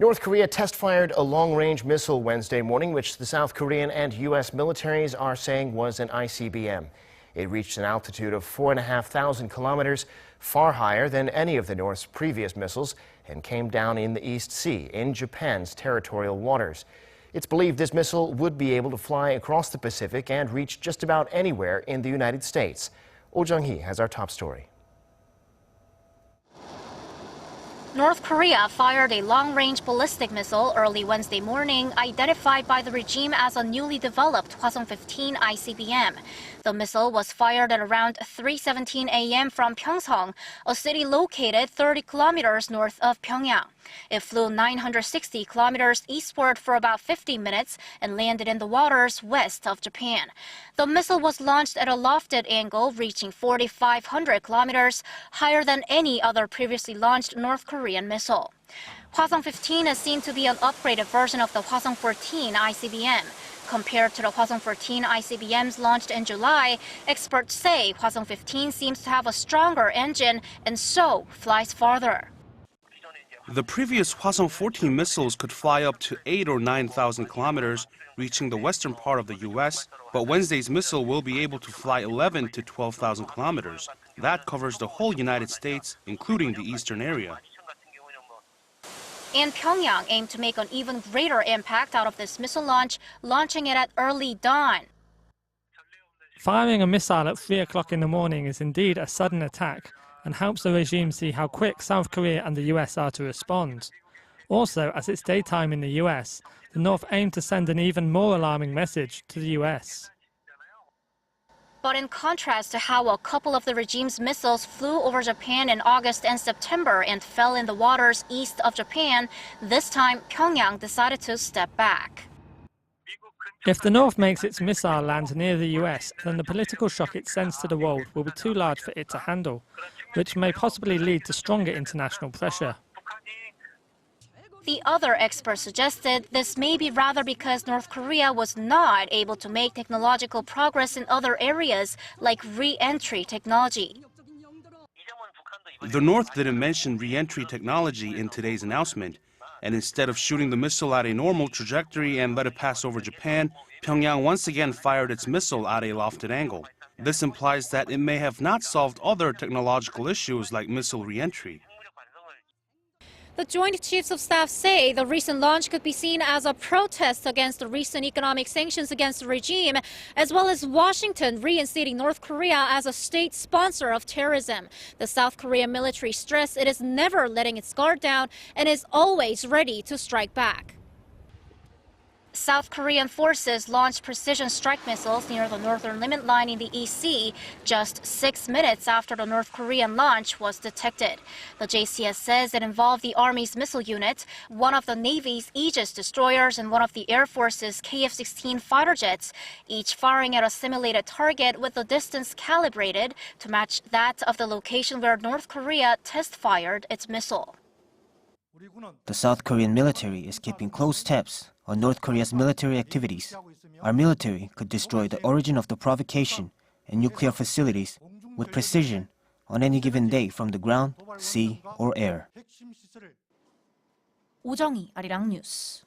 North Korea test-fired a long-range missile Wednesday morning, which the South Korean and U.S. militaries are saying was an ICBM. It reached an altitude of 4,500 kilometers, far higher than any of the North's previous missiles, and came down in the East Sea, in Japan's territorial waters. It's believed this missile would be able to fly across the Pacific and reach just about anywhere in the United States. Jung-hee has our top story. North Korea fired a long-range ballistic missile early Wednesday morning, identified by the regime as a newly developed Hwasong-15 ICBM. The missile was fired at around 3:17 a.m. from Pyongsong, a city located 30 kilometers north of Pyongyang. It flew 960 kilometers eastward for about 50 minutes and landed in the waters west of Japan. The missile was launched at a lofted angle, reaching 4,500 kilometers, higher than any other previously launched North Korean missile. Hwasong-15 is seen to be an upgraded version of the Hwasong-14 ICBM. Compared to the Hwasong-14 ICBMs launched in July, experts say Hwasong-15 seems to have a stronger engine and so flies farther. The previous Hwasong-14 missiles could fly up to 8,000 or 9,000 kilometers, reaching the western part of the U.S., but Wednesday's missile will be able to fly 11,000 to 12,000 kilometers. That covers the whole United States, including the eastern area. And Pyongyang aimed to make an even greater impact out of this missile launch, launching it at early dawn. Firing a missile at 3 o'clock in the morning is indeed a sudden attack and helps the regime see how quick South Korea and the US are to respond. Also, as it's daytime in the US, the North aimed to send an even more alarming message to the US. But in contrast to how a couple of the regime's missiles flew over Japan in August and September and fell in the waters east of Japan, this time Pyongyang decided to step back. If the North makes its missile land near the US, then the political shock it sends to the world will be too large for it to handle, which may possibly lead to stronger international pressure. The other experts suggested this may be rather because North Korea was not able to make technological progress in other areas like re-entry technology. The North didn't mention re-entry technology in today's announcement, and instead of shooting the missile at a normal trajectory and let it pass over Japan, Pyongyang once again fired its missile at a lofted angle. This implies that it may have not solved other technological issues like missile re-entry. The Joint Chiefs of Staff say the recent launch could be seen as a protest against the recent economic sanctions against the regime, as well as Washington reinstating North Korea as a state sponsor of terrorism. The South Korean military stressed it is never letting its guard down and is always ready to strike back. South Korean forces launched precision strike missiles near the northern limit line in the East Sea just 6 minutes after the North Korean launch was detected. The JCS says it involved the Army's missile unit, one of the Navy's Aegis destroyers, and one of the Air Force's KF-16 fighter jets, each firing at a simulated target with the distance calibrated to match that of the location where North Korea test-fired its missile. The South Korean military is keeping close tabs on North Korea's military activities. Our military could destroy the origin of the provocation and nuclear facilities with precision on any given day from the ground, sea, or air. Jung-hee, Arirang News.